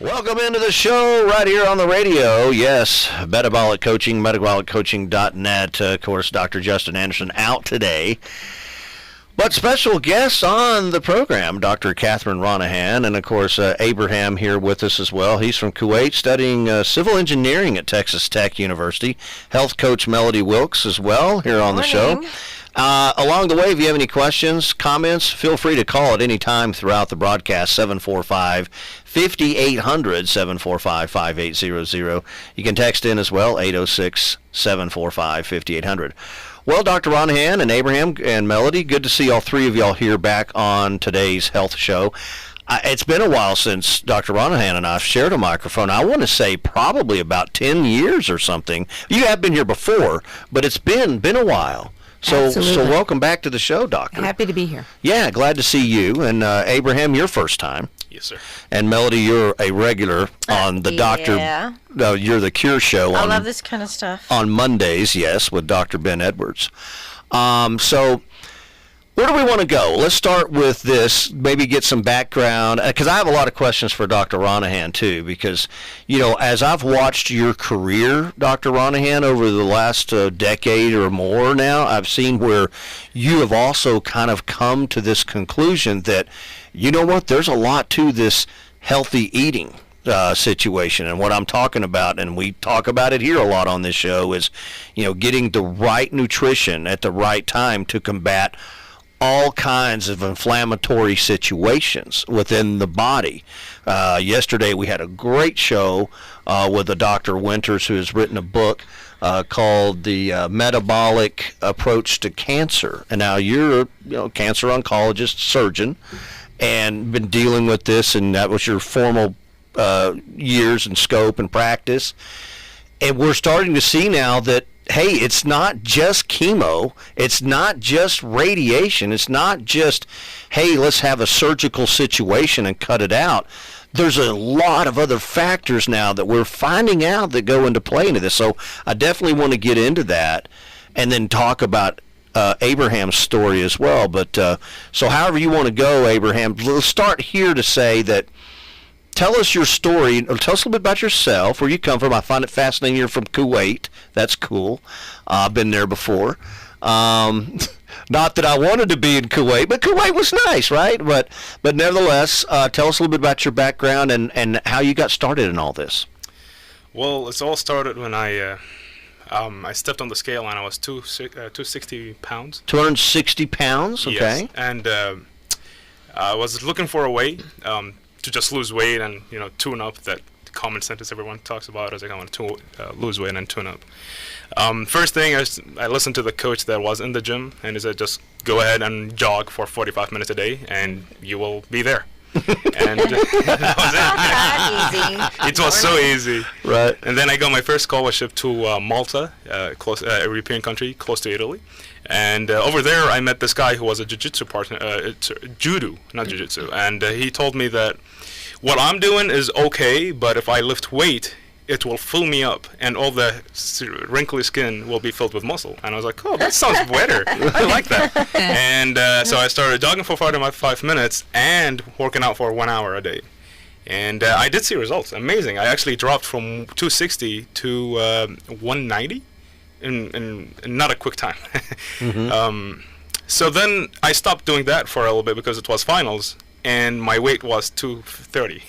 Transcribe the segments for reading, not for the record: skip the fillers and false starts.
Welcome into the show right here on the radio. Yes, Metabolic Coaching, metabolic-coaching.net. Of course, Dr. Justin Anderson out today. But special guests on the program, Dr. Catherine Ronaghan, and of course, Ibrahim here with us as well. He's from Kuwait, studying civil engineering at Texas Tech University. Health coach Melody Wilkes as well here on the show. Along the way, if you have any questions, comments, feel free to call at any time throughout the broadcast, 745-5800, 745-5800. You can text in as well, 806-745-5800. Well, Dr. Ronaghan and Ibrahim and Melody, good to see all three of y'all here back on today's health show. It's been a while since Dr. Ronaghan and I shared a microphone. I want to say probably about 10 years or something. You have been here before, but it's been a while. So welcome back to the show, Doctor. Happy to be here. Yeah, glad to see you. And Ibrahim, your first time. Yes, sir. And Melody, you're a regular on the Doctor. Yeah. You're the Cure Show. I love this kind of stuff. On Mondays, yes, with Dr. Ben Edwards. So where do we want to go? Let's start with this, maybe get some background, because I have a lot of questions for Dr. Ronaghan, too, because, you know, as I've watched your career, Dr. Ronaghan, over the last decade or more now, I've seen where you have also kind of come to this conclusion that, you know what, there's a lot to this healthy eating situation. And what I'm talking about, and we talk about it here a lot on this show, is, you know, getting the right nutrition at the right time to combat all kinds of inflammatory situations within the body. Yesterday we had a great show with a Dr. Winters, who has written a book called The Metabolic Approach to Cancer. And now you're a cancer oncologist, surgeon, and been dealing with this, and that was your formal years and scope and practice. And we're starting to see now that, hey, it's not just chemo, it's not just radiation, it's not just, hey, let's have a surgical situation and cut it out. There's a lot of other factors now that we're finding out that go into play into this. So I definitely want to get into that and then talk about Abraham's story as well. But so however you want to go, Abraham, let's start here to say that, tell us your story. Tell us a little bit about yourself, where you come from. I find it fascinating you're from Kuwait. That's cool. I've been there before. Not that I wanted to be in Kuwait, but Kuwait was nice, right? But nevertheless, tell us a little bit about your background and how you got started in all this. Well, it's all started when I stepped on the scale and I was 260 pounds. 260 pounds? Okay. Yes. And I was looking for a way to just lose weight and, you know, tune up, that common sentence everyone talks about. I was like, I want to lose weight and tune up. First thing, I listened to the coach that was in the gym, and he said, just go ahead and jog for 45 minutes a day, and you will be there. And that was it. It was so easy. Right. And then I got my first scholarship to Malta, a European country close to Italy. And over there, I met this guy who was a jiu-jitsu partner, judo, not jiu-jitsu. And he told me that what I'm doing is okay, but if I lift weight, it will fill me up, and all the wrinkly skin will be filled with muscle. And I was like, oh, that sounds better. I like that. And so I started jogging for 45 minutes and working out for 1 hour a day. And I did see results. Amazing. I actually dropped from 260 to 190 in not a quick time. Mm-hmm. So then I stopped doing that for a little bit because it was finals, and my weight was 230.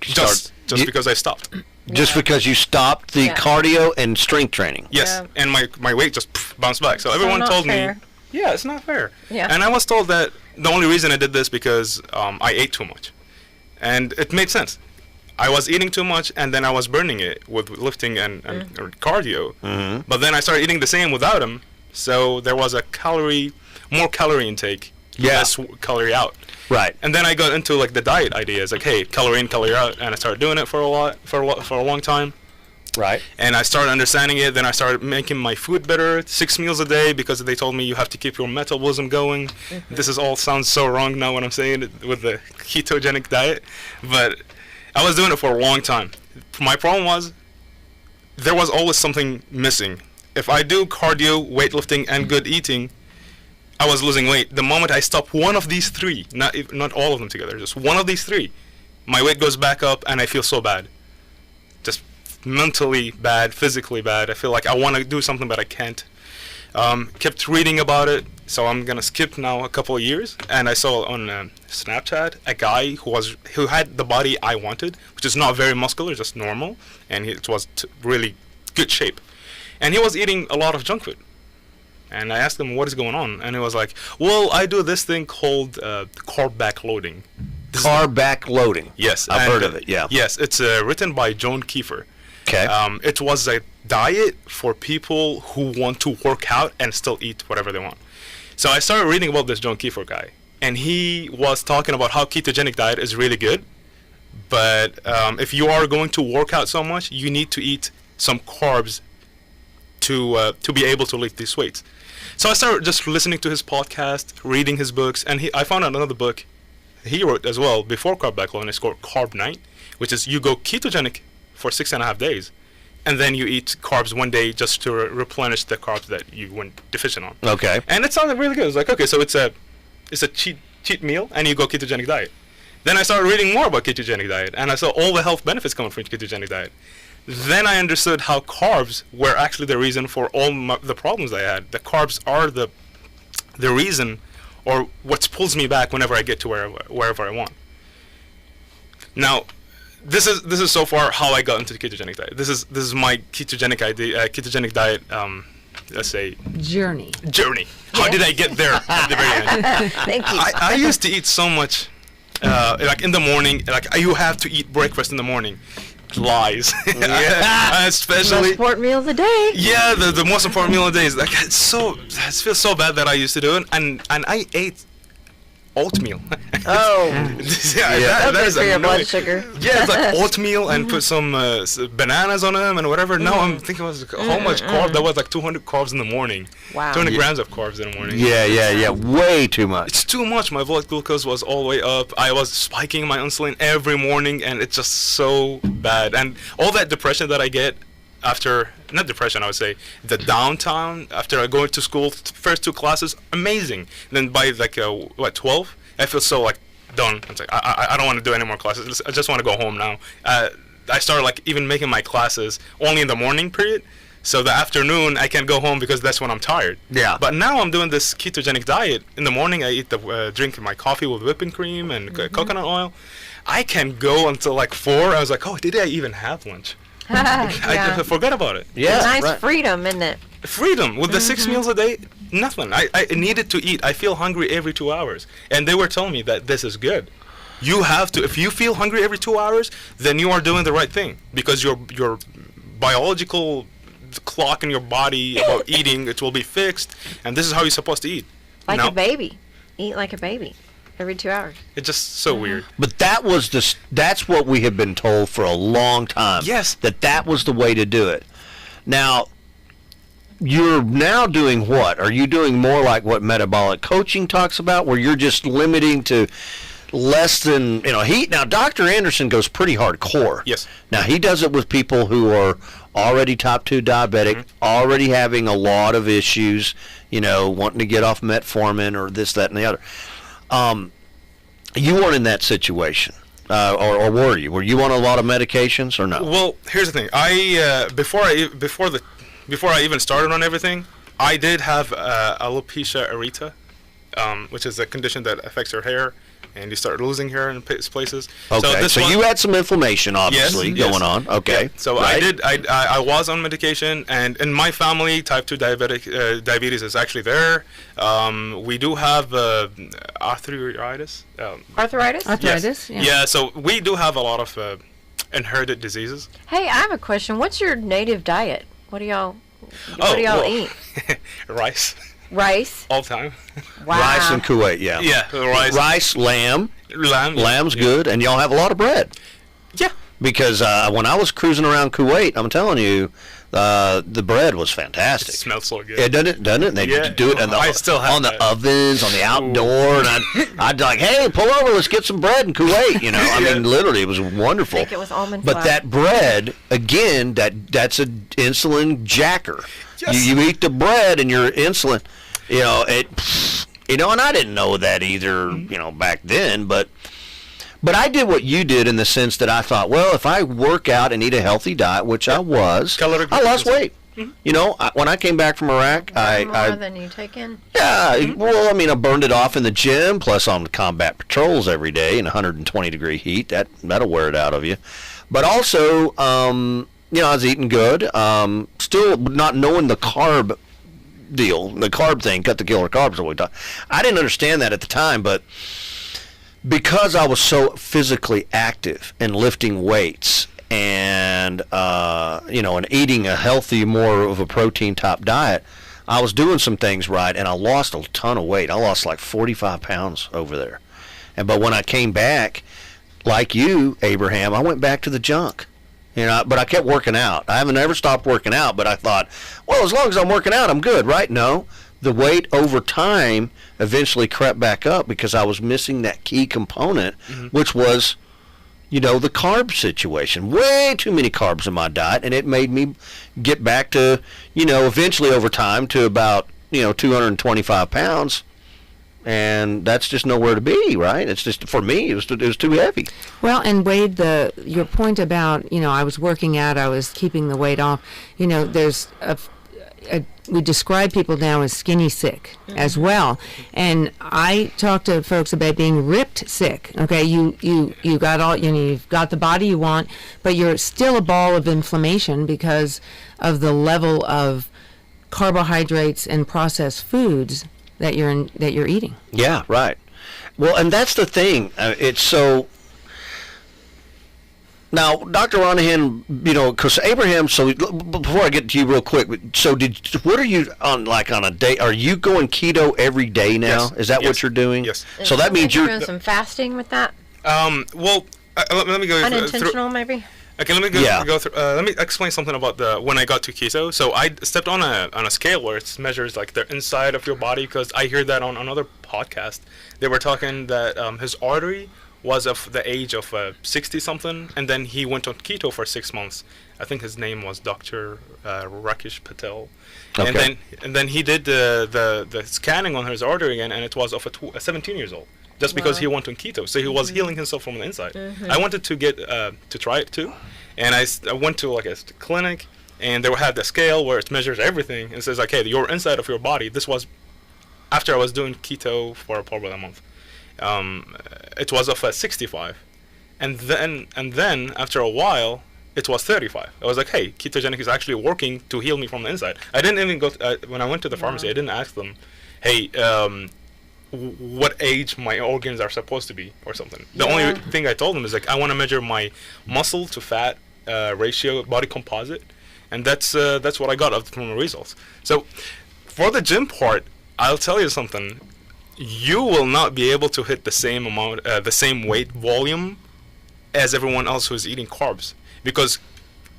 just because I stopped. Just because you stopped the cardio and strength training. Yes, and my weight just bounced back. So everyone told me, yeah, it's not fair. Yeah. And I was told that the only reason I did this because I ate too much. And it made sense. I was eating too much, and then I was burning it with lifting and cardio. Mm-hmm. But then I started eating the same without them, so there was a more calorie intake, less calorie out. Right. And then I got into like the diet ideas, like, hey, calorie in, calorie out, and I started doing it for a long time. Right. And I started understanding it. Then I started making my food better, 6 meals a day, because they told me you have to keep your metabolism going. Mm-hmm. This all sounds so wrong now when I'm saying it with the ketogenic diet, but I was doing it for a long time. My problem was there was always something missing. If I do cardio, weightlifting, and good eating, I was losing weight. The moment I stopped one of these three, not all of them together, just one of these three, my weight goes back up, and I feel so bad. Just mentally bad, physically bad. I feel like I want to do something, but I can't. Kept reading about it, so I'm gonna skip now a couple of years, and I saw on Snapchat a guy who had the body I wanted, which is not very muscular, just normal, and it was really good shape, and he was eating a lot of junk food. And I asked him, what is going on? And he was like, well, I do this thing called carb backloading. Carb backloading. Yes, I've heard of it. Yeah. Yes, it's written by Joan Kiefer. Okay. It was a diet for people who want to work out and still eat whatever they want. So I started reading about this Joan Kiefer guy, and he was talking about how ketogenic diet is really good, but if you are going to work out so much, you need to eat some carbs to be able to lift these weights. So I started just listening to his podcast, reading his books, and I found out another book he wrote as well before carb backloading. It's called Carb Night, which is you go ketogenic for 6.5 days, and then you eat carbs one day just to replenish the carbs that you went deficient on. Okay. And it sounded really good. It's like, okay, so it's a cheat meal, and you go ketogenic diet. Then I started reading more about ketogenic diet, and I saw all the health benefits coming from ketogenic diet. Then I understood how carbs were actually the reason for all the problems I had. The carbs are the reason, or what pulls me back whenever I get to wherever I want. Now, this is so far how I got into the ketogenic diet. This is my ketogenic diet. Let's say journey. How did I get there at the very end? Thank you. I used to eat so much, like in the morning. Like you have to eat breakfast in the morning. Lies. Yeah. Especially most important meal of the day. Yeah, the most important meal of the day is like it feels so bad that I used to do it, and I ate oatmeal. Oh. That is for your annoying. blood sugar. Yeah, it's like oatmeal and put some bananas on them and whatever. Now I'm thinking how much carb that was, like 200 carbs in the morning. Wow. 200 grams of carbs in the morning. Yeah. Way too much. It's too much. My blood glucose was all the way up. I was spiking my insulin every morning, and it's just so bad. And all that depression that I get after, not depression, I would say, the downtime after I go to school, first 2 classes, amazing. Then by like 12, I feel so like done. It's like I don't want to do any more classes. I just want to go home now. I started like even making my classes only in the morning period, so the afternoon I can go home because that's when I'm tired. Yeah. But now I'm doing this ketogenic diet. In the morning I eat drink my coffee with whipping cream and coconut oil. I can go until like 4. I was like, oh, did I even have lunch? I forgot about it. Yeah. Nice right. freedom, isn't it? Freedom with the 6 meals a day, nothing. I needed to eat. I feel hungry every 2 hours, and they were telling me that this is good. You have to. If you feel hungry every 2 hours, then you are doing the right thing, because your biological clock in your body about eating, it will be fixed, and this is how you're supposed to eat. Like a baby. Eat like a baby. Every 2 hours. It's just so weird. But that's what we have been told for a long time. Yes. That was the way to do it. Now, you're now doing what? Are you doing more like what metabolic coaching talks about, where you're just limiting to less than, now Dr. Anderson goes pretty hardcore. Yes. Now, he does it with people who are already type 2 diabetic, already having a lot of issues, wanting to get off metformin or this, that, and the other. You weren't in that situation, or were you? Were you on a lot of medications or no? Well, here's the thing. I before I even started on everything, I did have alopecia areata, which is a condition that affects your hair, and you start losing hair in places. Okay, so you had some inflammation, obviously, going on. Okay. Yeah. So right. I was on medication, and in my family, type 2 diabetes is actually there. We do have arthritis. Arthritis? Yes. Yeah, so we do have a lot of inherited diseases. Hey, I have a question. What's your native diet? What do y'all eat? Rice. Rice? All the time. Wow. Rice and Kuwait, yeah. Yeah, rice. Rice, lamb. Lamb's yeah. good, and y'all have a lot of bread. Yeah. Because when I was cruising around Kuwait, I'm telling you, the bread was fantastic. It smells so good. Yeah, doesn't it? And they do it on the ovens, on the outdoor, and I'd like, hey, pull over, let's get some bread in Kuwait. I mean, literally, it was wonderful. I think it was almond But flour. that bread, again, that's an insulin jacker. Yes. You eat the bread and your insulin, and I didn't know that either, back then, but But I did what you did in the sense that I thought, well, if I work out and eat a healthy diet, which I was, Caloric I lost deficit. weight. You know, when I came back from Iraq, More than you take in. yeah, well, I mean, I burned it off in the gym, plus on combat patrols every day in 120-degree heat. That'll wear it out of you. But also, you know, I was eating good. Still not knowing the carb deal, the carb thing, cut the killer carbs. What we talk. I didn't understand that at the time, but because I was so physically active and lifting weights and you know, and eating a healthy, more of a protein top diet, I was doing some things right, and I lost a ton of weight. I lost like 45 pounds over there. But when I came back, like you, Abraham, I went back to the junk. You know, but I kept working out. I haven't ever stopped working out, but I thought, well, as long as I'm working out, I'm good, right? No. The weight over time eventually crept back up because I was missing that key component, which was, you know, the carb situation. Way too many carbs in my diet, and it made me get back to, you know, eventually over time to about, you know, 225 pounds. And that's just nowhere to be, right? It's just, for me, it was too heavy. Well, and Wade, your point about, you know, I was working out, I was keeping the weight off. You know, there's we describe people now as skinny sick as well, and I talk to folks about being ripped sick. Okay, you got all, you know, you've got the body you want, but you're still a ball of inflammation because of the level of carbohydrates and processed foods that you're eating. Yeah, right. Well, and that's the thing. It's so. Now, Dr. Ronaghan, you know, because Abraham. So before I get to you, real quick. So what are you on, like, on a day? Are you going keto every day now? Yes. Is that what you're doing? Yes. So that means you're you're. doing some fasting with that. Well, let me go Unintentional, maybe. Okay, let me go through. Let me explain something about when I got to keto. So I stepped on a scale where it measures like the inside of your body, because I hear that on another podcast. They were talking that his artery was of the age of 60 something, and then he went on keto for 6 months. I think his name was Dr. Rakesh Patel. Okay. And then he did the scanning on his artery again, and it was of a 17 years old. Just because he went on keto, so he was healing himself from the inside. I wanted to get to try it too, and I went to like a clinic, and they had the scale where it measures everything, and it says, okay, your inside of your body. This was after I was doing keto for probably a month. It was of a 65, and then after a while, it was 35. I was like, hey, ketogenic is actually working to heal me from the inside. I didn't even go when I went to the pharmacy. I didn't ask them, hey. What age my organs are supposed to be or something. The only thing I told them is like, I want to measure my muscle to fat ratio, body composite, and that's what I got from the results. So for the gym part, I'll tell you something. You will not be able to hit the same amount, the same weight volume as everyone else who's eating carbs, because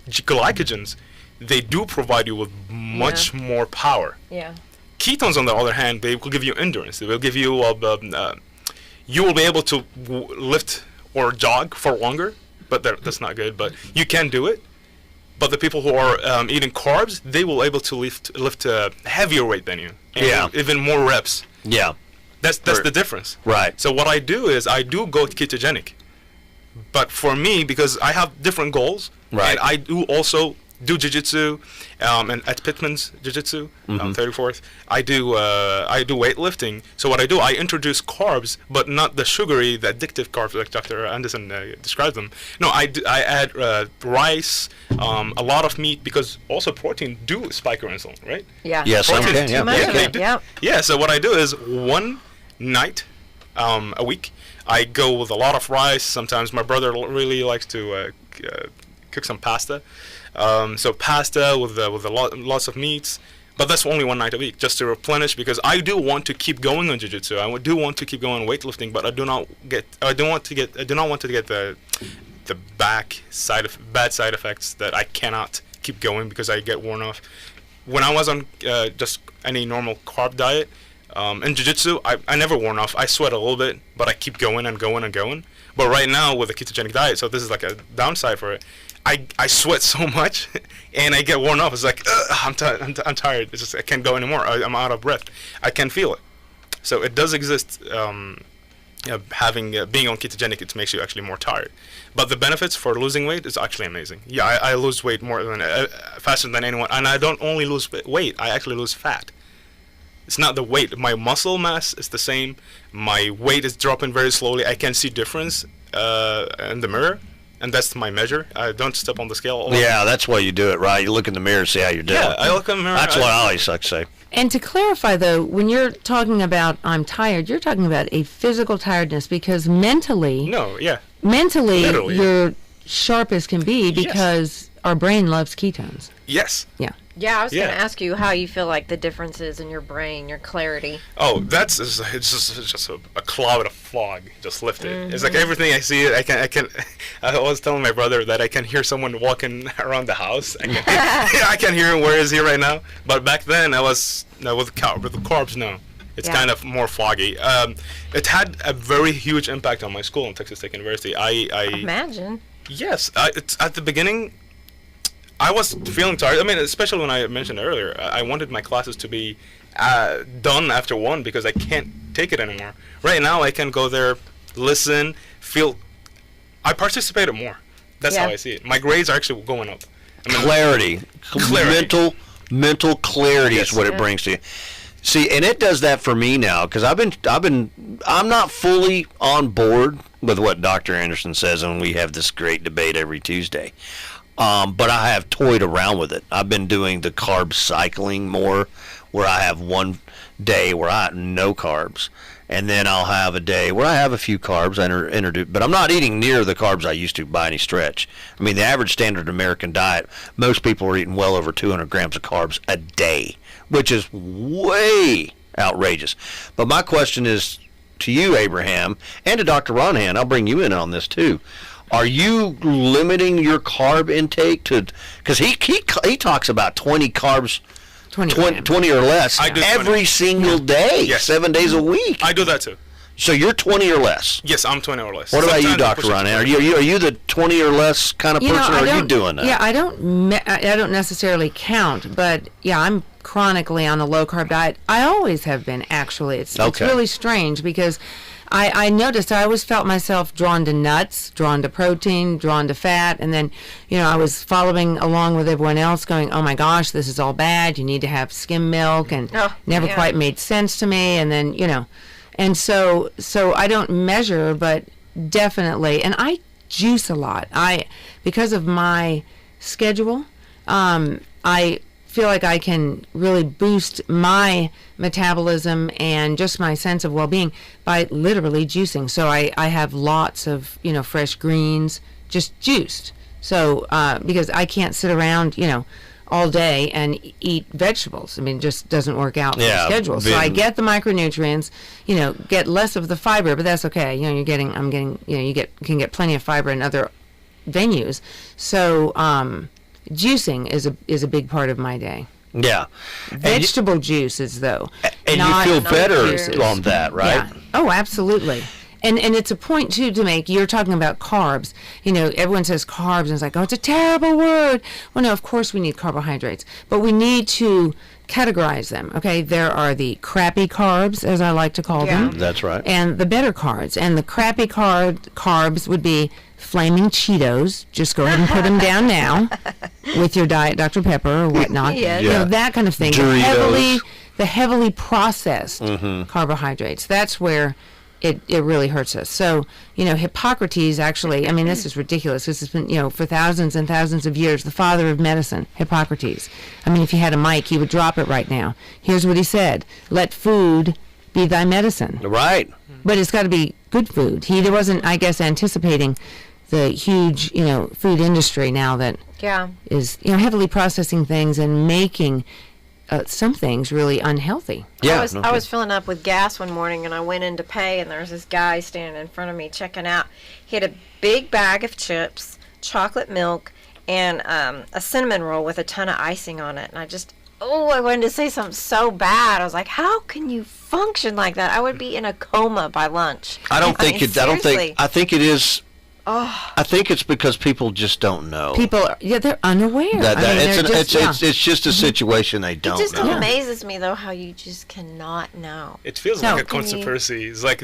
glycogens, they do provide you with much more power. Yeah. Ketones, on the other hand, they will give you endurance. They will give you, you will be able to lift or jog for longer, but that's not good. But you can do it. But the people who are eating carbs, they will able to lift heavier weight than you. And even more reps. Yeah. That's the difference. Right. So what I do is I do go ketogenic. But for me, because I have different goals, and I do also do Jiu Jitsu, and at Pittman's Jiu Jitsu, 34th, I do weightlifting. So what I do, I introduce carbs, but not the sugary, the addictive carbs like Dr. Anderson described them. No, I add rice, a lot of meat, because also protein do spike your insulin, right? Yeah. Yes, Protein. yeah. Yeah. So what I do is one night a week, I go with a lot of rice. Sometimes my brother really likes to cook some pasta. So pasta with lots of meats, but that's only one night a week, just to replenish, because I do want to keep going on jiu-jitsu. I do want to keep going on weightlifting, but I do not want to get the bad side effects that I cannot keep going because I get worn off. When I was on just any normal carb diet, in jiu-jitsu, I never worn off. I sweat a little bit, but I keep going and going and going. But right now with a ketogenic diet, so this is like a downside for it. I sweat so much, and I get worn off. It's like, I'm tired. It's just, I can't go anymore. I'm out of breath. I can feel it. So it does exist being on ketogenic, it makes you actually more tired. But the benefits for losing weight is actually amazing. Yeah, I lose weight more than faster than anyone, and I don't only lose weight, I actually lose fat. It's not the weight. My muscle mass is the same. My weight is dropping very slowly. I can see difference in the mirror, and that's my measure. I don't step on the scale. Yeah, that's why you do it, right? You look in the mirror and see how you're doing. Yeah, I look in the mirror. That's what I always like to say. And to clarify, though, when you're talking about I'm tired, you're talking about a physical tiredness because mentally, Literally. you're sharp as can be because our brain loves ketones. Yes. Yeah. Yeah, I was going Yeah. to ask you how you feel like the differences in your brain, your clarity. Oh, it's just a cloud of fog just lifted. It's like everything I see, I was telling my brother that I can hear someone walking around the house. I can hear him. Where is he right now? But back then, I was with the carbs. No, it's kind of more foggy. It had a very huge impact on my school in Texas Tech University. Imagine. Yes, it's at the beginning. I was feeling tired. I mean, especially when I mentioned earlier, I wanted my classes to be done after 1 because I can't take it anymore. Right now, I can go there, listen, feel. I participated more. That's how I see it. My grades are actually going up. Clarity. Mental clarity is what it brings to you. See, and it does that for me now because I'm not fully on board with what Dr. Anderson says, and we have this great debate every Tuesday. But I have toyed around with it. I've been doing the carb cycling more, where I have one day where I have no carbs, and then I'll have a day where I have a few carbs. But I'm not eating near the carbs I used to by any stretch. I mean, the average standard American diet, most people are eating well over 200 grams of carbs a day, which is way outrageous. But my question is to you, Abraham, and to Dr. Ronaghan. I'll bring you in on this too. Are you limiting your carb intake to? Because he talks about 20 carbs, 20 or less every single day, 7 days a week. I do that too. So you're 20 or less. Yes, I'm 20 or less. What about you, Dr. Ronaghan? Are you the 20 or less kind of person, or are you doing that? Yeah, I don't necessarily count, but yeah, I'm chronically on the low carb diet. I always have been, actually. It's really strange because I noticed I always felt myself drawn to nuts, drawn to protein, drawn to fat, and then, I was following along with everyone else going, oh my gosh, this is all bad, you need to have skim milk, and never quite made sense to me, and then, and so I don't measure, but definitely, and I juice a lot. Because of my schedule, I feel like I can really boost my metabolism and just my sense of well-being by literally juicing. So I have lots of, fresh greens, just juiced. So, because I can't sit around, all day and eat vegetables. I mean, it just doesn't work out for the schedule. So I get the micronutrients, get less of the fiber, but that's okay. You can get plenty of fiber in other venues. So, juicing is a big part of my day. Yeah. Vegetable juices, though. And you feel better on that, right? Yeah. Oh, absolutely. And it's a point, too, to make. You're talking about carbs. Everyone says carbs, and it's like, oh, it's a terrible word. Well, no, of course we need carbohydrates. But we need to categorize them, okay? There are the crappy carbs, as I like to call them. That's right. And the better carbs. And the crappy carbs would be flaming Cheetos. Just go ahead and put them down now with your Diet Dr. Pepper or whatnot. That kind of thing. Doritos. The heavily processed carbohydrates. That's where it really hurts us. So, Hippocrates actually, I mean, this is ridiculous. This has been, for thousands and thousands of years, the father of medicine, Hippocrates. I mean, if he had a mic, he would drop it right now. Here's what he said: let food be thy medicine. Right. But it's got to be good food. He wasn't, I guess, anticipating the huge, food industry now that is, heavily processing things and making some things really unhealthy. Yeah, I was filling up with gas one morning, and I went in to pay, and there was this guy standing in front of me checking out. He had a big bag of chips, chocolate milk, and a cinnamon roll with a ton of icing on it. And I wanted to say something so bad. I was like, how can you function like that? I would be in a coma by lunch. I think it is I think it's because people just don't know. People, they're unaware. It's just a situation they don't It just know. amazes me, though, how you just cannot know. It feels No. like a conspiracy. It's like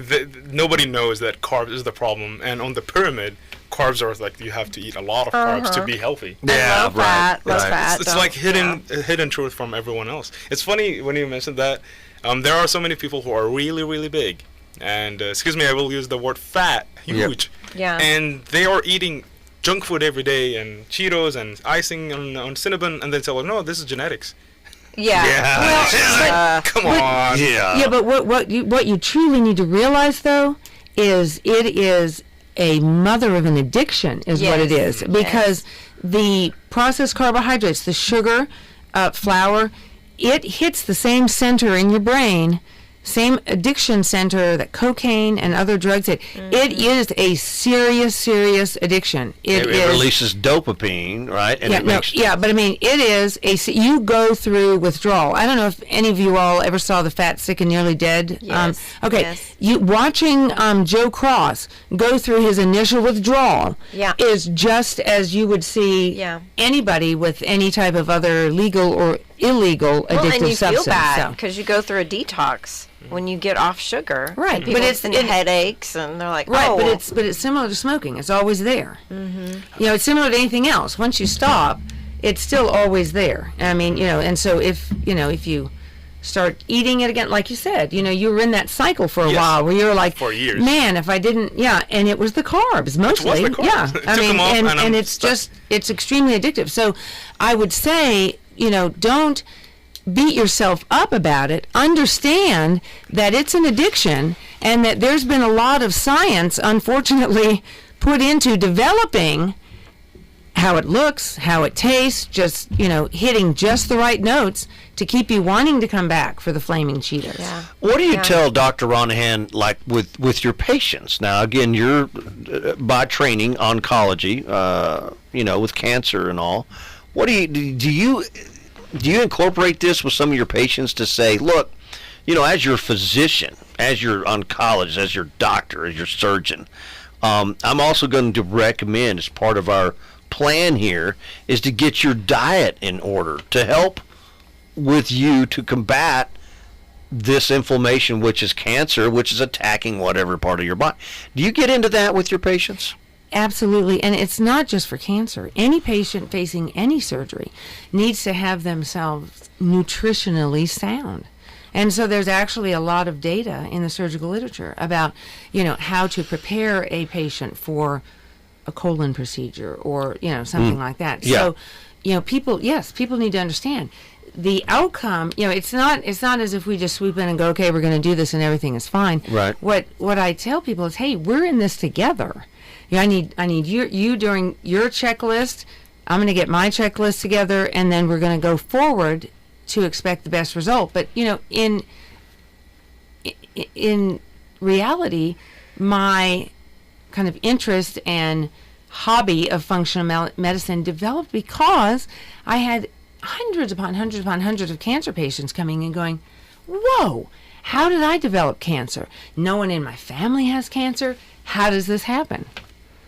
nobody knows that carbs is the problem, and on the pyramid, carbs are like you have to eat a lot of carbs to be healthy. Yeah, low fat, low right. fat. It's like hidden truth from everyone else. It's funny when you mentioned that. There are so many people who are really, really big, and excuse me, I will use the word fat, huge. Yeah. And they are eating junk food every day and Cheetos and icing on Cinnabon, and then say, "Well, no, this is genetics." Yeah. Yeah. Come on. Yeah, but what you truly need to realize, though, is it is a mother of an addiction, is what it is. Because the processed carbohydrates, the sugar, flour, it hits the same center in your brain, same addiction center that cocaine and other drugs hit. It is a serious addiction. It releases dopamine, right? And but I mean, it is you go through withdrawal. I don't know if any of you all ever saw The Fat, Sick, and Nearly Dead. Yes. You watching Joe Cross go through his initial withdrawal is just as you would see anybody with any type of other legal or illegal addictive and you substance. feel bad because you go through a detox when you get off sugar. Right, but it's headaches, and they're like, but it's similar to smoking. It's always there. Mm-hmm. It's similar to anything else. Once you stop, it's still always there. I mean, and so if you start eating it again, like you said, you were in that cycle for a while where you're like, for years. Man, if I didn't, and it was the carbs mostly. It was the carbs. I mean, and it's it's extremely addictive. So I would say, don't beat yourself up about it. Understand that it's an addiction and that there's been a lot of science, unfortunately, put into developing how it looks, how it tastes, just, hitting just the right notes to keep you wanting to come back for the flaming Cheetos. Yeah. What do you tell Dr. Ronaghan, like with your patients? Now, again, you're by training oncology, with cancer and all. What do you incorporate this with some of your patients to say, look, as your physician, as your oncologist, as your doctor, as your surgeon, I'm also going to recommend as part of our plan here is to get your diet in order to help with you to combat this inflammation, which is cancer, which is attacking whatever part of your body. Do you get into that with your patients? Absolutely, and it's not just for cancer. Any patient facing any surgery needs to have themselves nutritionally sound. And so there's actually a lot of data in the surgical literature about, how to prepare a patient for a colon procedure or, something like that. Yeah. So, people need to understand the outcome. It's not as if we just swoop in and go, okay, we're going to do this and everything is fine. Right. What I tell people is, hey, we're in this together. I need you during your checklist. I'm going to get my checklist together, and then we're going to go forward to expect the best result. But in reality, my kind of interest and hobby of functional medicine developed because I had hundreds upon hundreds upon hundreds of cancer patients coming and going, whoa, how did I develop cancer? No one in my family has cancer. How does this happen?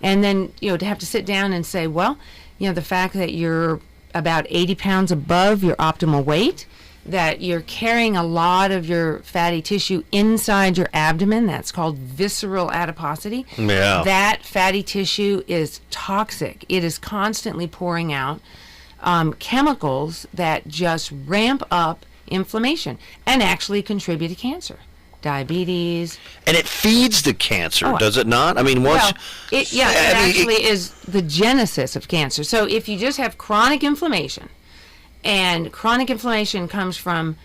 And then, to have to sit down and say, well, the fact that you're about 80 pounds above your optimal weight, that you're carrying a lot of your fatty tissue inside your abdomen, that's called visceral adiposity. Yeah. That fatty tissue is toxic. It is constantly pouring out chemicals that just ramp up inflammation and actually contribute to cancer. Diabetes. And it feeds the cancer, does it not? I mean, once... it actually is the genesis of cancer. So if you just have chronic inflammation, and chronic inflammation comes from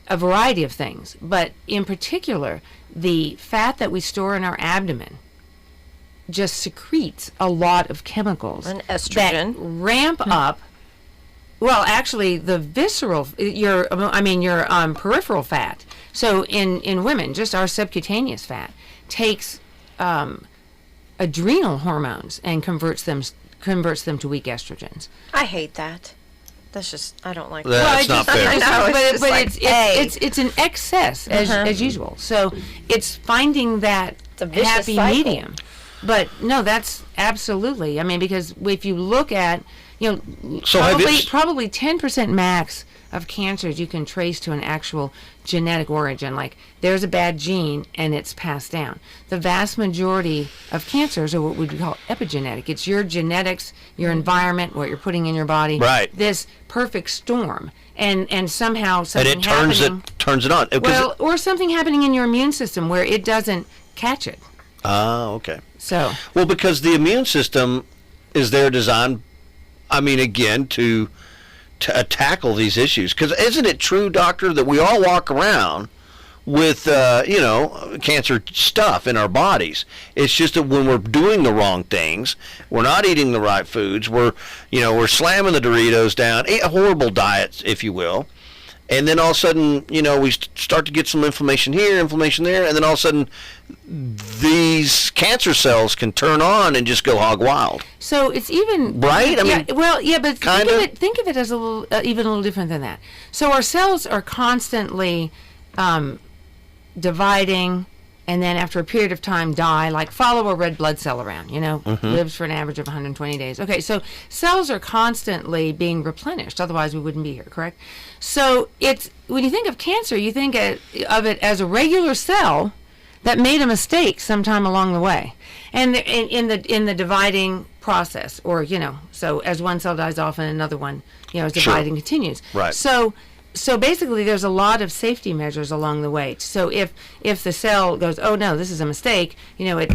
a variety of things, but in particular, the fat that we store in our abdomen just secretes a lot of chemicals. And estrogen. That ramp up. Well, actually, the visceral, your peripheral fat. So in women, just our subcutaneous fat takes adrenal hormones and converts them to weak estrogens. I hate that. That's just, I don't like that. That's not fair. I know, it's an excess as usual. So it's finding that happy cycle. medium. But no, that's absolutely. I mean, because if you look at, So probably 10% max of cancers you can trace to an actual genetic origin. Like there's a bad gene and it's passed down. The vast majority of cancers are what we call epigenetic. It's your genetics, your environment, what you're putting in your body. Right. This perfect storm. And somehow something and it turns it on. Well, or something happening in your immune system where it doesn't catch it. Okay. So. Well, because the immune system is there designed, I mean, again, to tackle these issues. Because isn't it true, doctor, that we all walk around with, cancer stuff in our bodies? It's just that when we're doing the wrong things, we're not eating the right foods, we're slamming the Doritos down, horrible diets, if you will. And then all of a sudden, we start to get some inflammation here, inflammation there, and then all of a sudden, these cancer cells can turn on and just go hog wild. So it's even right. I mean, but think of it as a little, even a little different than that. So our cells are constantly dividing, and then after a period of time die, like follow a red blood cell around, lives for an average of 120 days. Okay, so cells are constantly being replenished, otherwise we wouldn't be here, correct? So it's, when you think of cancer, you think of it as a regular cell that made a mistake sometime along the way. And in the dividing process, or, so as one cell dies off and another one, is dividing continues. Right. So basically, there's a lot of safety measures along the way. So if the cell goes, oh no, this is a mistake, it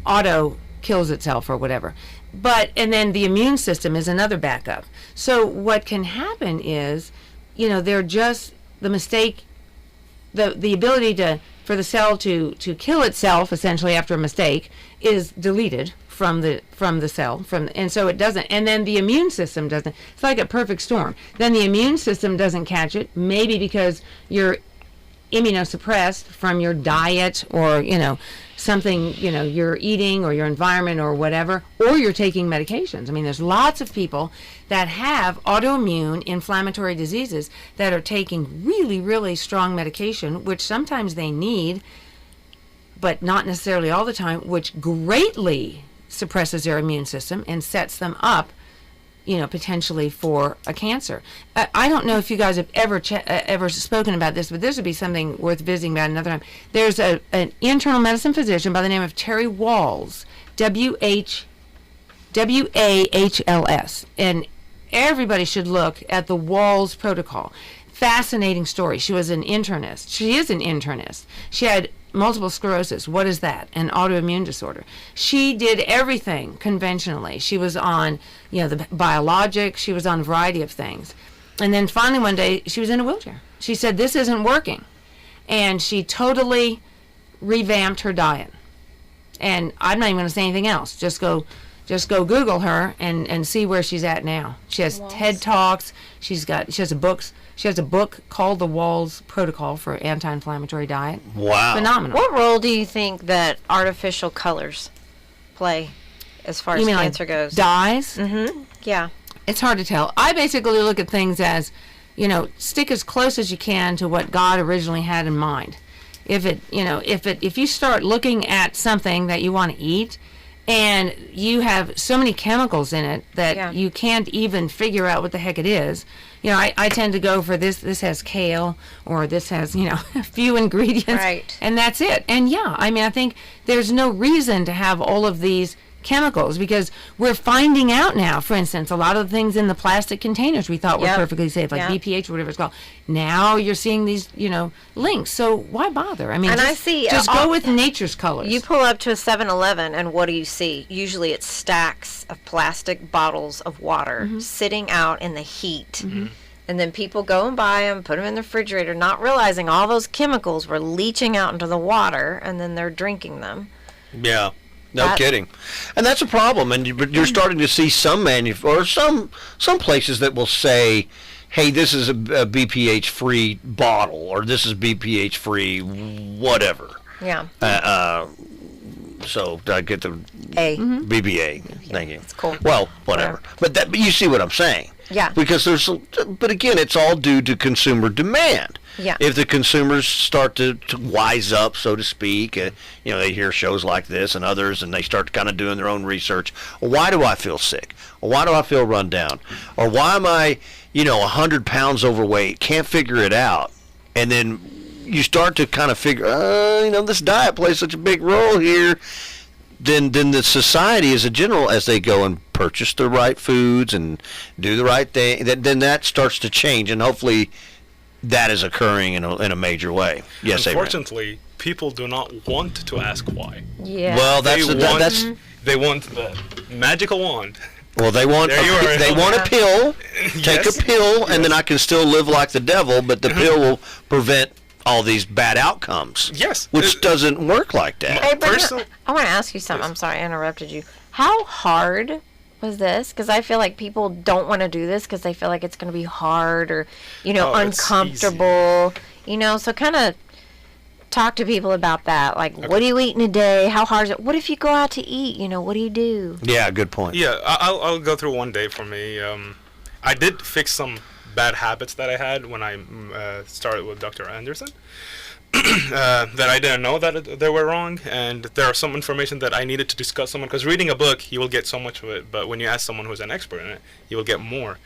auto kills itself or whatever. And then the immune system is another backup. So what can happen is, they're just the mistake, the ability for the cell to kill itself essentially after a mistake is deleted from the cell, and so it doesn't, and then the immune system doesn't. It's like a perfect storm. Then the immune system doesn't catch it, maybe because you're immunosuppressed from your diet, or something you're eating, or your environment, or whatever, or you're taking medications. I mean, there's lots of people that have autoimmune inflammatory diseases that are taking really, really strong medication, which sometimes they need, but not necessarily all the time, which greatly suppresses their immune system and sets them up, potentially for a cancer. I don't know if you guys have ever spoken about this, but this would be something worth visiting about another time. There's an internal medicine physician by the name of Terry Wahls, W-A-H-L-S, and everybody should look at the Wahls protocol. Fascinating story. She was an internist. She is an internist. She had multiple sclerosis. What is that? An autoimmune disorder. She did everything conventionally. She was on, the biologics. She was on a variety of things. And then finally one day she was in a wheelchair. She said, this isn't working. And she totally revamped her diet. And I'm not even going to say anything else. Just go Google her and see where she's at now. She has TED Talks. She has a book called The Wahls Protocol for Anti-Inflammatory Diet. Wow. Phenomenal. What role do you think that artificial colors play as far as cancer goes? Dyes? Mm-hmm. Yeah. It's hard to tell. I basically look at things as, stick as close as you can to what God originally had in mind. If you start looking at something that you want to eat, and you have so many chemicals in it that you can't even figure out what the heck it is. I tend to go for this has kale, or this has, a few ingredients. Right. And that's it. And I think there's no reason to have all of these chemicals, because we're finding out now, for instance, a lot of the things in the plastic containers we thought were perfectly safe, like BPH or whatever it's called. Now you're seeing these, links. So why bother? I mean, just go with nature's colors. You pull up to a 7-Eleven and what do you see? Usually it's stacks of plastic bottles of water sitting out in the heat. Mm-hmm. And then people go and buy them, put them in the refrigerator, not realizing all those chemicals were leaching out into the water, and then they're drinking them. Yeah. No kidding. And that's a problem. And you're starting to see some some places that will say, hey, this is a BPH-free bottle, or this is BPH-free whatever. Yeah. So I get the BBA. Thank you. It's cool. Well, whatever. But you see what I'm saying. Yeah. Because but again, it's all due to consumer demand. Yeah. If the consumers start to wise up, so to speak, they hear shows like this and others, and they start kind of doing their own research. Well, why do I feel sick? Or why do I feel run down? Or why am I, 100 pounds overweight? Can't figure it out. And then you start to kind of figure, this diet plays such a big role here. Then the society as a general, as they go and purchase the right foods and do the right thing, then that starts to change, and hopefully that is occurring in a major way. Yes, unfortunately, people do not want to ask why. Yeah. Well, They want the magical wand. Well, they want There you are. they want a pill. Take Yes. a pill, and then I can still live like the devil, but the pill will prevent all these bad outcomes. Yes. Which doesn't work like that. Hey, but Personal- I want to ask you something. Yes. I'm sorry I interrupted you. How hard was this? Because I feel like people don't want to do this because they feel like it's going to be hard or, Oh, it's uncomfortable. So kind of talk to people about that. Like, what do you eat in a day? How hard is it? What if you go out to eat? What do you do? Yeah, good point. Yeah, I'll go through one day for me. I did fix some bad habits that I had when I started with Dr. Anderson that I didn't know that they were wrong, and there are some information that I needed to discuss someone, because reading a book, you will get so much of it, but when you ask someone who's an expert in it, you will get more.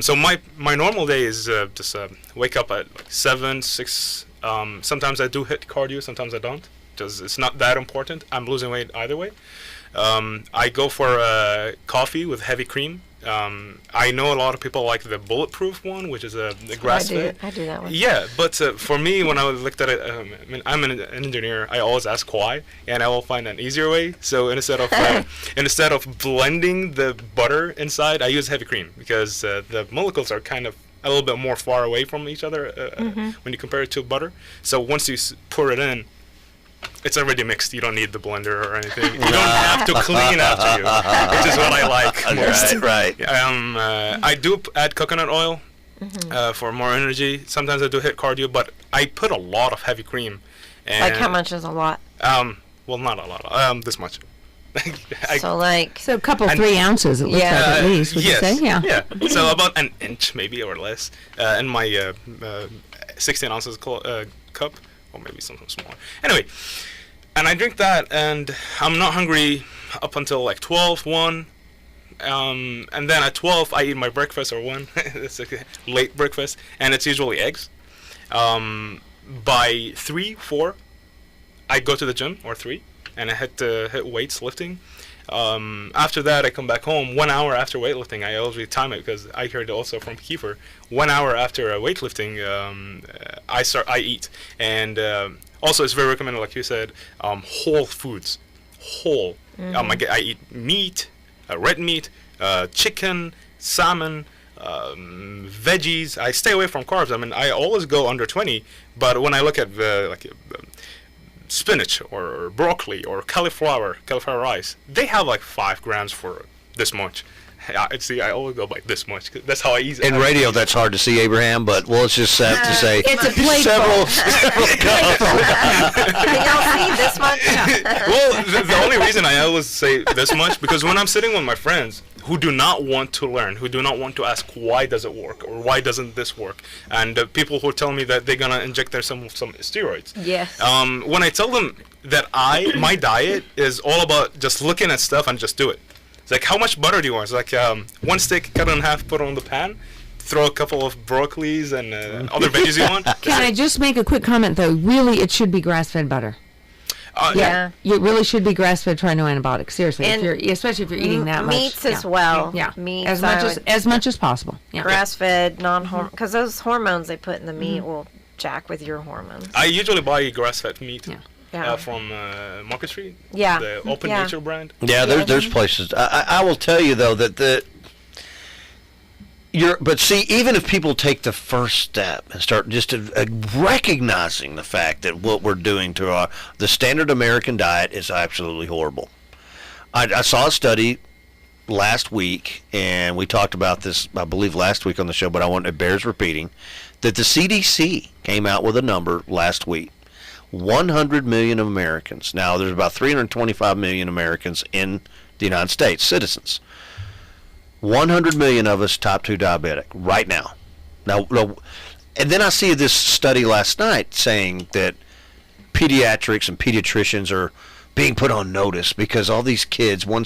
So my normal day is just wake up at 7, 6. Sometimes I do hit cardio, sometimes I don't, because it's not that important. I'm losing weight either way. I go for coffee with heavy cream. I know a lot of people like the bulletproof one, which is the grass-fed. I do that one. Yeah, but for me, when I looked at it, I'm an engineer. I always ask why, and I will find an easier way. So instead of blending the butter inside, I use heavy cream, because the molecules are kind of a little bit more far away from each other when you compare it to butter. So once you pour it in, it's already mixed. You don't need the blender or anything. You don't have to clean after you, which is what I like most. Right. I do add coconut oil for more energy. Sometimes I do hit cardio, but I put a lot of heavy cream. And, Like, how much is a lot? Well, not a lot. This much. So a couple, 3 ounces, it looks like, at least, would yes, you say? Yeah. So about an inch, maybe, or less, in my 16 ounces cup, or maybe something smaller. Anyway, and I drink that, and I'm not hungry up until like 12, 1. And then at 12, I eat my breakfast, or 1. It's a late breakfast, and it's usually eggs. By 3, 4, I go to the gym, or 3, and I hit weights lifting. After that, I come back home. 1 hour after weightlifting, I always time it, because I heard also from Kiefer. 1 hour after weightlifting, I eat, and also it's very recommended, like you said, whole foods, whole. I eat meat, red meat, chicken, salmon, veggies. I stay away from carbs. I mean, I always go under 20, but when I look at spinach or broccoli or cauliflower rice, they have like 5 grams for this much. I always go by this much. That's how I eat. In radio, that's hard to see, Abraham, but we'll just have to say It's a plate several Can y'all see this much? Well, the only reason I always say this much, because when I'm sitting with my friends who do not want to learn, who do not want to ask why does it work or why doesn't this work, and people who tell me that they're gonna inject some steroids. Yes. When I tell them that my diet is all about just looking at stuff and just do it. It's like, how much butter do you want? It's like 1 stick, cut it in half, put it on the pan, throw a couple of broccolis and other veggies you want. Can I just make a quick comment, though? Really, it should be grass-fed butter. Yeah. It really should be grass-fed try-no-antibiotics. Seriously, And especially if you're eating that much. Meats as well. Yeah, Meats, as much as possible. Yeah. grass-fed, non-hormone, because those hormones they put in the meat will jack with your hormones. I usually buy grass-fed meat Yeah. from Market Street, Yeah. the Open Yeah. Nature brand. Yeah, there's places. I will tell you though that but see, even if people take the first step and start just recognizing the fact that what we're doing to the standard American diet is absolutely horrible. I saw a study last week, and we talked about this, I believe, last week on the show, but it bears repeating, that the CDC came out with a number last week. 100 million Americans. Now, there's about 325 million Americans in the United States, citizens. 100 million of us type 2 diabetic right now. Now, And then I see this study last night saying that pediatrics and pediatricians are being put on notice because all these kids, one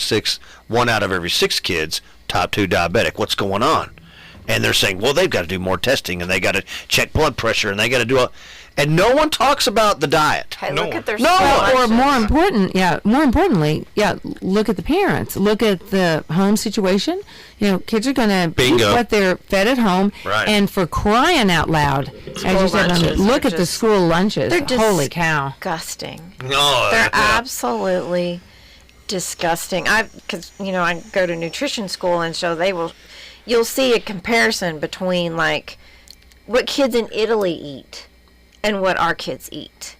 out of every 6 kids, type 2 diabetic. What's going on? And they're saying, well, they've got to do more testing, and they got to check blood pressure, and they got to do and no one talks about the diet. Hey, look at their or more importantly, look at the parents. Look at the home situation. Kids are going to eat what they're fed at home. Right. And for crying out loud, as you said, look at the school lunches. They're Holy cow. Disgusting. No, They're absolutely disgusting. Because I go to nutrition school, and so you'll see a comparison between like what kids in Italy eat and what our kids eat.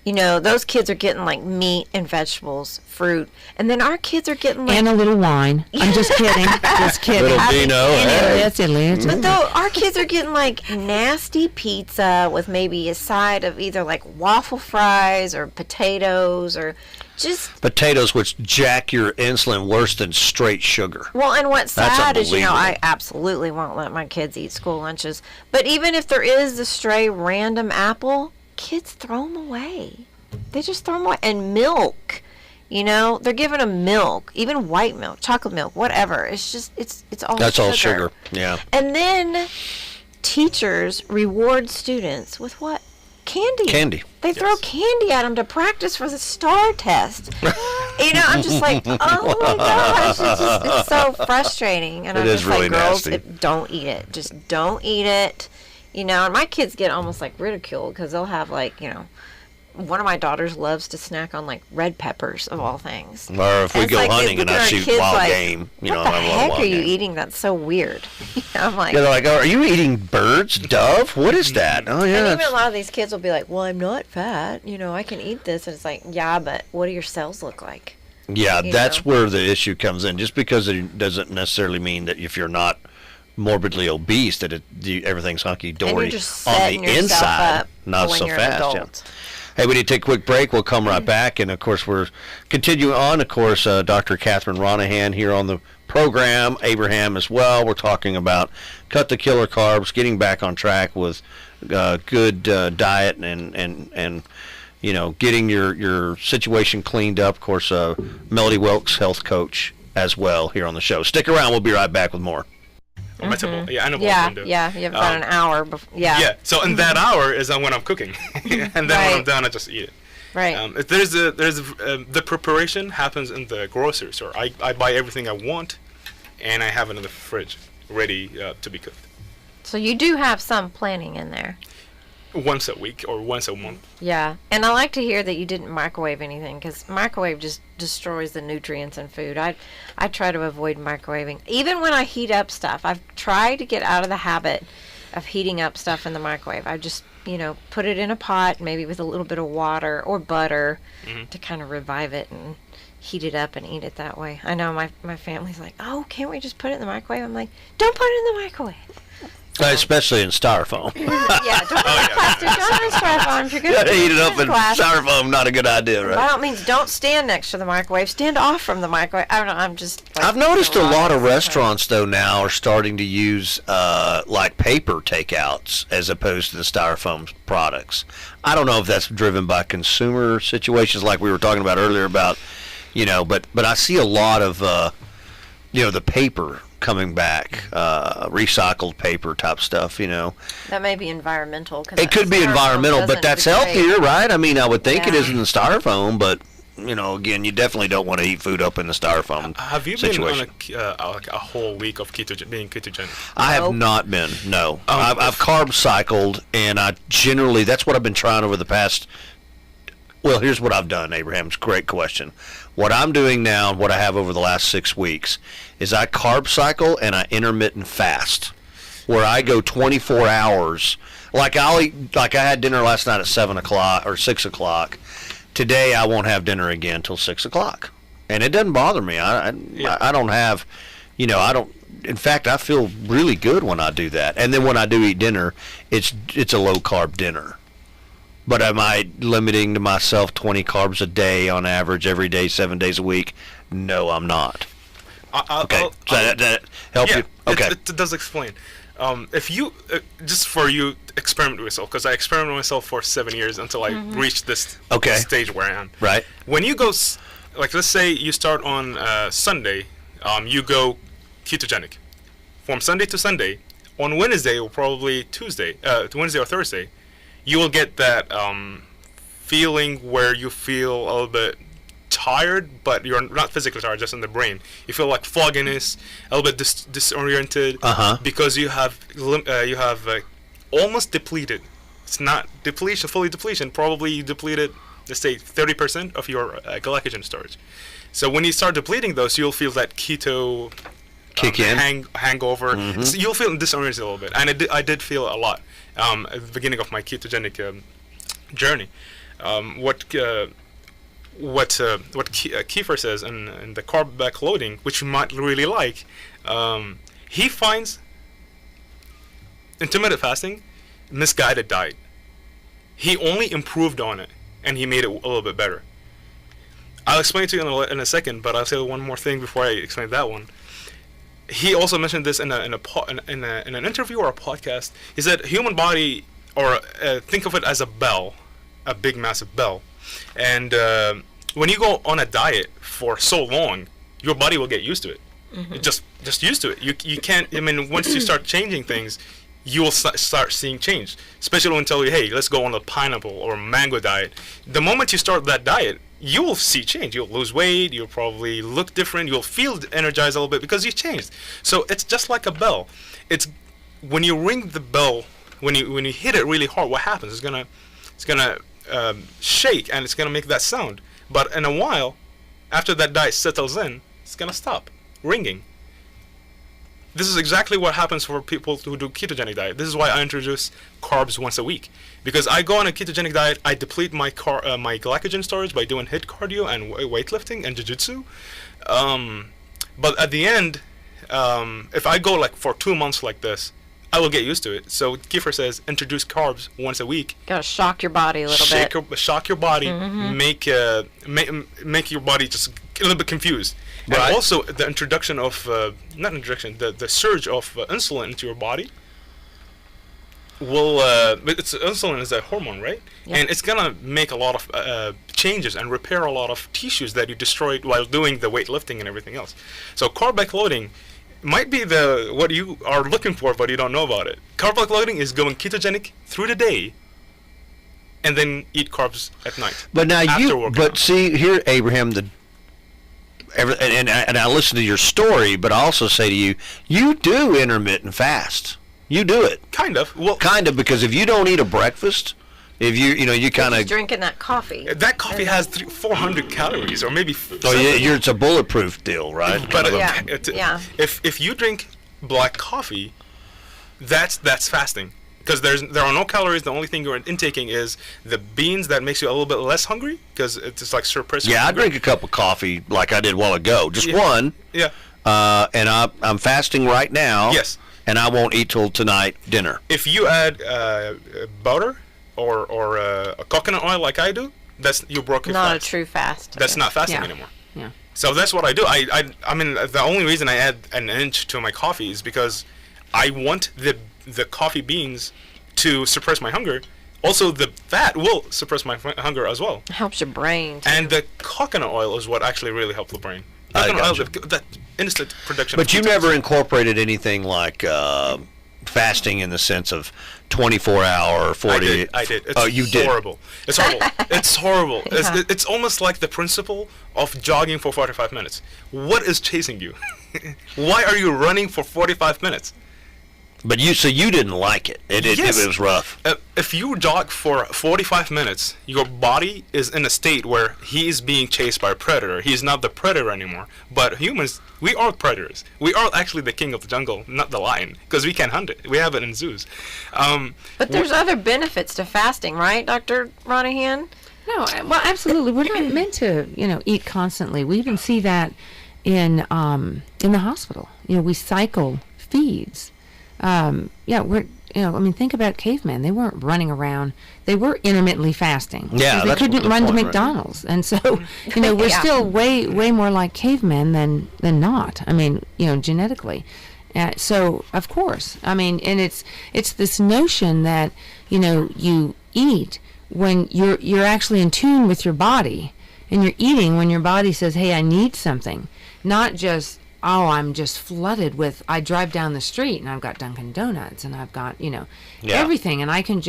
Those kids are getting like meat and vegetables, fruit, and then our kids are getting like... And a little wine. I'm just kidding. Just kidding. Little Dino. That's Italy. But though our kids are getting like nasty pizza with maybe a side of either like waffle fries or potatoes or just... Potatoes, which jack your insulin worse than straight sugar. Well, and what's sad is, unbelievable. I absolutely won't let my kids eat school lunches. But even if there is a stray random apple, kids throw them away. They just throw them away. And milk, they're giving them milk, even white milk, chocolate milk, whatever. It's just, it's all That's sugar. all sugar, yeah. And then teachers reward students with what? Candy. They throw candy at them to practice for the STAR test. I'm just like, oh my gosh, it's so frustrating. And I'm just really like, girls, nasty. don't eat it. Just don't eat it. And my kids get almost like ridiculed because they'll have like, one of my daughters loves to snack on like red peppers of all things. Or if we go hunting and I shoot wild game, what the heck are you eating? That's so weird. I'm like, they're like, are you eating birds, dove? What is that? Oh yeah. And even a lot of these kids will be like, well, I'm not fat. I can eat this. And it's like, yeah, but what do your cells look like? Yeah, that's where the issue comes in. Just because it doesn't necessarily mean that if you're not morbidly obese that everything's hunky-dory on the inside. Not so fast. Yeah. Hey, we need to take a quick break. We'll come right back. And, of course, we're continuing on. Of course, Dr. Catherine Ronaghan here on the program, Abraham as well. We're talking about cut the killer carbs, getting back on track with good diet and getting your situation cleaned up. Of course, Melody Wilkes, health coach, as well here on the show. Stick around. We'll be right back with more. Mm-hmm. Yeah, I know what yeah, I'm doing. Yeah, you have about an hour. Yeah, so in that hour is when I'm cooking. And then when I'm done, I just eat it. Right. The preparation happens in the grocery store. I buy everything I want, and I have it in the fridge, ready to be cooked. So you do have some planning in there. Once a week or once a month. Yeah, and I like to hear that you didn't microwave anything because microwave just destroys the nutrients in food. I try to avoid microwaving. Even when I heat up stuff, I've tried to get out of the habit of heating up stuff in the microwave. I just, put it in a pot, maybe with a little bit of water or butter to kind of revive it and heat it up and eat it that way. I know my family's like, oh, can't we just put it in the microwave? I'm like, don't put it in the microwave. Especially in styrofoam. Yeah, don't put plastic on in styrofoam. If you're going to heat it up in styrofoam, not a good idea, right? By all means, don't stand next to the microwave. Stand off from the microwave. I don't know, I'm just... I've noticed a lot of restaurants, though, now are starting to use, like, paper takeouts as opposed to the styrofoam products. I don't know if that's driven by consumer situations like we were talking about earlier about, but I see a lot of, the paper coming back, recycled paper type stuff, That may be environmental. It could be environmental, but that's healthier, right? I mean, I would think it isn't the styrofoam, but, again, you definitely don't want to eat food up in the styrofoam Have you situation. been on a whole week of being ketogenic? I have not been, no. I've carb cycled, and that's what I've been trying over the past... Well, here's what I've done, Abraham. It's a great question. What I'm doing now, what I have over the last 6 weeks, is I carb cycle and I intermittent fast, where I go 24 hours. Like I had dinner last night at 7 o'clock or 6 o'clock. Today I won't have dinner again until 6 o'clock, and it doesn't bother me. I don't have, I don't. In fact, I feel really good when I do that. And then when I do eat dinner, it's a low carb dinner. But am I limiting to myself 20 carbs a day on average every day, 7 days a week? No, I'm not. Okay, does that help you? Okay. It does explain. if you just for you experiment with yourself, because I experimented with myself for 7 years until I reached this stage where I am. Right. When you go, like let's say you start on Sunday, you go ketogenic. From Sunday to Sunday, on Wednesday or probably Wednesday or Thursday, you will get that feeling where you feel a little bit tired, but you're not physically tired, just in the brain. You feel like fogginess, a little bit disoriented, because you have almost depleted. It's not depletion, fully depletion. Probably you depleted, let's say, 30% of your glycogen storage. So when you start depleting those, you'll feel that keto kick in, hangover. So you'll feel disoriented a little bit, and I did feel a lot at the beginning of my ketogenic journey. What Kiefer says in the carb backloading, which you might really like, he finds intermittent fasting misguided diet. He only improved on it, and he made it a little bit better. I'll explain it to you in a second, but I'll say one more thing before I explain that one. He also mentioned this in an interview or a podcast. He said human body, or think of it as a bell, a big massive bell, and when you go on a diet for so long, your body will get used to it. Just used to it. You can't. I mean, once you start changing things, you will start seeing change. Especially when tell you, hey, let's go on a pineapple or mango diet. The moment you start that diet, you will see change. You'll lose weight. You'll probably look different. You'll feel energized a little bit because you changed. So it's just like a bell. It's when you ring the bell, when you hit it really hard, what happens? It's gonna shake, and it's gonna make that sound. But in a while, after that diet settles in, it's gonna stop ringing. This is exactly what happens for people who do ketogenic diet. This is why I introduce carbs once a week, because I go on a ketogenic diet. I deplete my glycogen storage by doing HIIT cardio and weightlifting and Jiu Jitsu. But at the end, if I go like for 2 months like this, I will get used to it. So Kiefer says introduce carbs once a week. Gotta shock your body a little bit. Shock your body. Make your body just a little bit confused. Right. And also the introduction of the surge of insulin into your body will. But insulin is a hormone, right? Yeah. And it's gonna make a lot of changes and repair a lot of tissues that you destroyed while doing the weightlifting and everything else. So carb backloading might be what you are looking for, but you don't know about it. Carb backloading is going ketogenic through the day, and then eat carbs at night. But now see here, Abraham, and I listen to your story, but I also say to you, you do intermittent fast. You do it. Kind of. Well, kind of, because if you don't eat a breakfast, if you kind of drinking that coffee. That coffee has 400 calories, or maybe. It's a bulletproof deal, right? But if you drink black coffee, that's fasting, because there are no calories. The only thing you're intaking is the beans that makes you a little bit less hungry, because it's like suppressing. Yeah, I drink a cup of coffee like I did a while ago, just one. Yeah. And I'm fasting right now. Yes. And I won't eat till tonight dinner. If you add butter or a coconut oil like I do, you broke your fast. Not a true fast. That's not fasting anymore. Yeah. So that's what I do. I mean, the only reason I add an inch to my coffee is because I want the coffee beans to suppress my hunger. Also, the fat will suppress my hunger as well. It helps your brain, too. And the coconut oil is what actually really helps the brain. Coconut oil, that instant production. But you never incorporated anything like fasting in the sense of 24-hour, 40. I did. It's horrible. It's horrible. It's horrible. Yeah. It's almost like the principle of jogging for 45 minutes. What is chasing you? Why are you running for 45 minutes? But you didn't like it. It was rough. If you jog for 45 minutes, your body is in a state where he is being chased by a predator. He is not the predator anymore. But humans, we are predators. We are actually the king of the jungle, not the lion, because we can hunt it. We have it in zoos. But there's other benefits to fasting, right, Dr. Ronaghan? No, well, absolutely. We're not meant to, eat constantly. We even see that in the hospital. We cycle feeds. Think about cavemen. They weren't running around. They were intermittently fasting. Yeah, they couldn't run to McDonald's, right? And so we're still way more like cavemen than not. I mean, genetically, So of course, I mean, and it's this notion that, you know, you eat when you're actually in tune with your body, and you're eating when your body says, hey, I need something, not just, oh, I'm just flooded with, I drive down the street and I've got Dunkin' Donuts and I've got, you know, everything, and I don't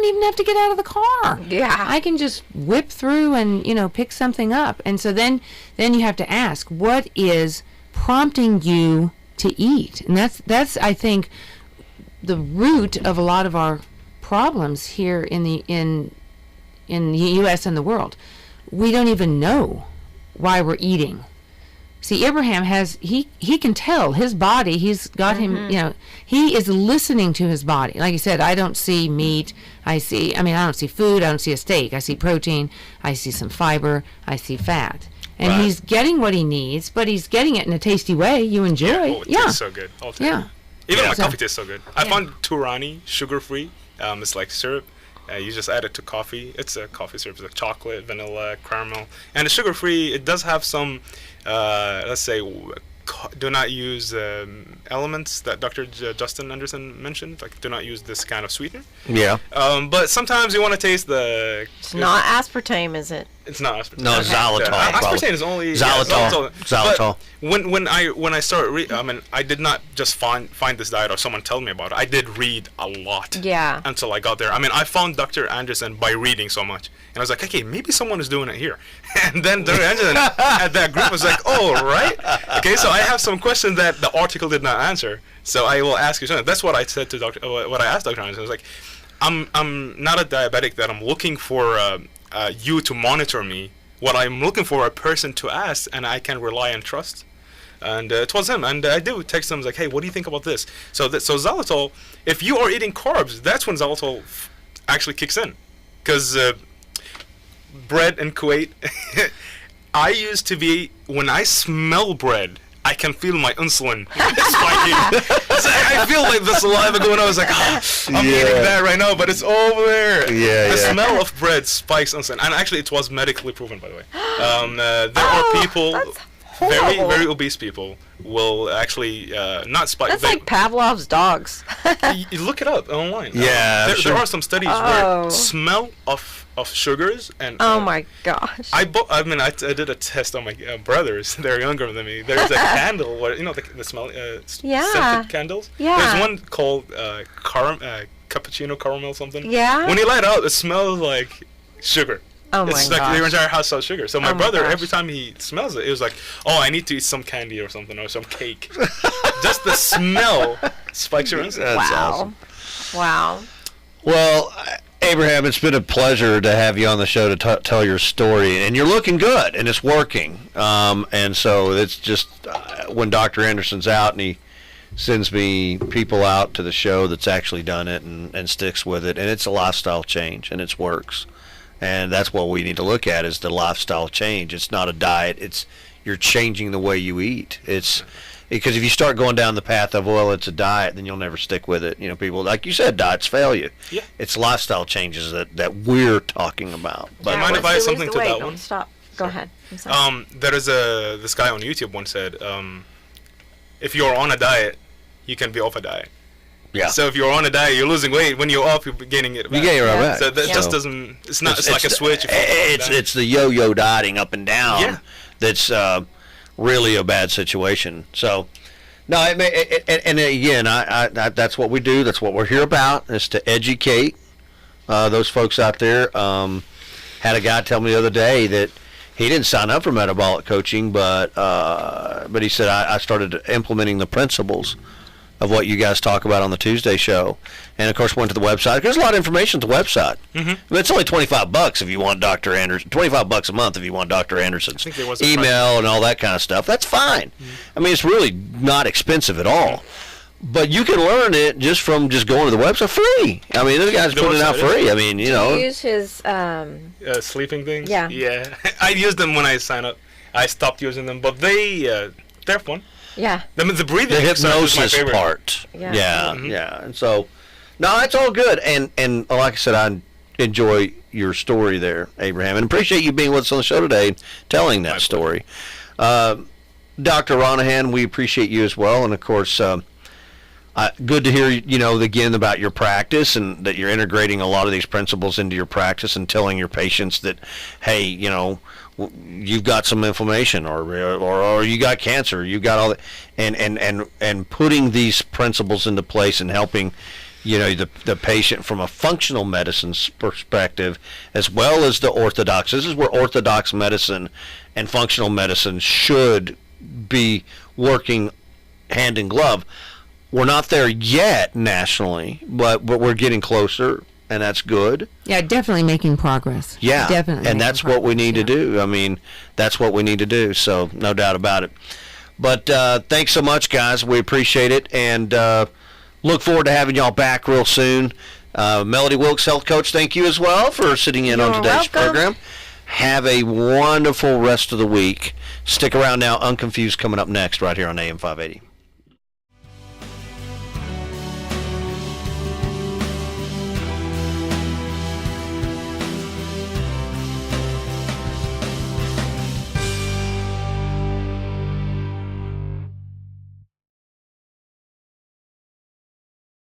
even have to get out of the car. Yeah. I can just whip through and, you know, pick something up. And so then you have to ask, what is prompting you to eat? And that's I think the root of a lot of our problems here in the US and the world. We don't even know why we're eating. See, Abraham he can tell his body, he's got him, you know, he is listening to his body. Like you said, I don't see meat, I don't see food, I don't see a steak, I see protein, I see some fiber, I see fat. And he's getting what he needs, but he's getting it in a tasty way you enjoy. It tastes so good. I'll tell you. Even my coffee tastes so good. I found Turani sugar-free. It's like syrup. You just add it to coffee. It's a coffee syrup. It's like chocolate, vanilla, caramel. And it's sugar-free. It does have some, let's say, do not use elements that Dr. Justin Anderson mentioned. Like, do not use this kind of sweetener. Yeah. But sometimes you want to taste the... It's not aspartame, is it? It's not aspartame. No, it's xylitol. Aspartame is only Xylitol. But when I started, I did not just find this diet or someone tell me about it. I did read a lot. Yeah. Until I got there. I mean, I found Dr. Anderson by reading so much, and I was like, okay, maybe someone is doing it here. And then Dr. Anderson at that group was like, oh, right. Okay, so I have some questions that the article did not answer. So I will ask you something. That's what I said to what I asked Dr. Anderson. I was like, I'm not a diabetic that I'm looking for you to monitor me. What I'm looking for a person to ask, and I can rely and trust. And it was him. And I did text him, like, hey, what do you think about this? So xylitol, if you are eating carbs, that's when xylitol actually kicks in. Because bread in Kuwait, I used to be, when I smell bread, I can feel my insulin spiking. I feel like the saliva going on. I was like, I'm eating that right now, but it's over there. The smell of bread spikes insulin. And actually, it was medically proven, by the way. There are people, very, very obese people, will actually not spike. That's like Pavlov's dogs. You look it up online. Yeah, there are some studies where smell of sugars and oh my gosh. I did a test on my brothers. They're younger than me. There's a candle where the smell scented candles. Yeah. There's one called cappuccino caramel something. Yeah. When you light it out, it smells like sugar. Oh it's my like gosh. your entire house sells sugar. So my brother, gosh. every time he smells it, it was like, oh, I need to eat some candy or something or some cake. Just the smell spikes your insulin. That's awesome. Wow. Well, Abraham, it's been a pleasure to have you on the show to tell your story, and you're looking good, and it's working. And so it's just when Dr. Anderson's out and he sends me people out to the show that's actually done it and sticks with it, and it's a lifestyle change, and it works. And that's what we need to look at is the lifestyle change. It's not a diet. It's you're changing the way you eat. It's because if you start going down the path of, well, it's a diet, then you'll never stick with it. You know, people, like you said, diets fail you. Yeah. It's lifestyle changes that we're talking about. But mind if I add something to that one? Stop. Go ahead. I'm sorry. There is this guy on YouTube once said, if you're on a diet, you can be off a diet. Yeah. So if you're on a diet, you're losing weight. When you're off, you're gaining it back. You gain it right back. So that just doesn't. It's not. It's like a switch. It's the yo-yo dieting up and down. Yeah. That's really a bad situation. So, no, and again, I that's what we do. That's what we're here about, is to educate those folks out there. Had a guy tell me the other day that he didn't sign up for metabolic coaching, but he said I started implementing the principles of what you guys talk about on the Tuesday show, and of course went to the website. There's a lot of information at the website. Mm-hmm. It's only $25 if you want Dr. Anderson. $25 a month if you want Dr. Anderson's email and all that kind of stuff. That's fine. Mm-hmm. I mean, it's really not expensive at all. But you can learn it just going to the website free. I mean, the guy's putting it out free. I mean, you know. Do you use his sleeping things? Yeah. Yeah. I use them when I sign up. I stopped using them, but they're fun. Yeah. The breathing the exercise is my hypnosis favorite part. Yeah. Yeah, Mm-hmm. yeah. And so, no, it's all good. And like I said, I enjoy your story there, Abraham, and appreciate you being with us on the show today, telling that story. Dr. Ronaghan, we appreciate you as well. And of course, Good to hear, again about your practice and that you're integrating a lot of these principles into your practice and telling your patients that, hey, you've got some inflammation or you got cancer, you got all that, and putting these principles into place and helping, the patient from a functional medicine's perspective as well as the orthodox. This is where orthodox medicine and functional medicine should be working hand in glove. We're not there yet nationally, but we're getting closer, and that's good. Yeah, definitely making progress. Yeah, definitely. And that's what we need to do. I mean, that's what we need to do, so no doubt about it. But thanks so much, guys. We appreciate it, and look forward to having y'all back real soon. Melody Wilkes, health coach, thank you as well for sitting in on today's program. Have a wonderful rest of the week. Stick around now. Unconfused coming up next right here on AM 580.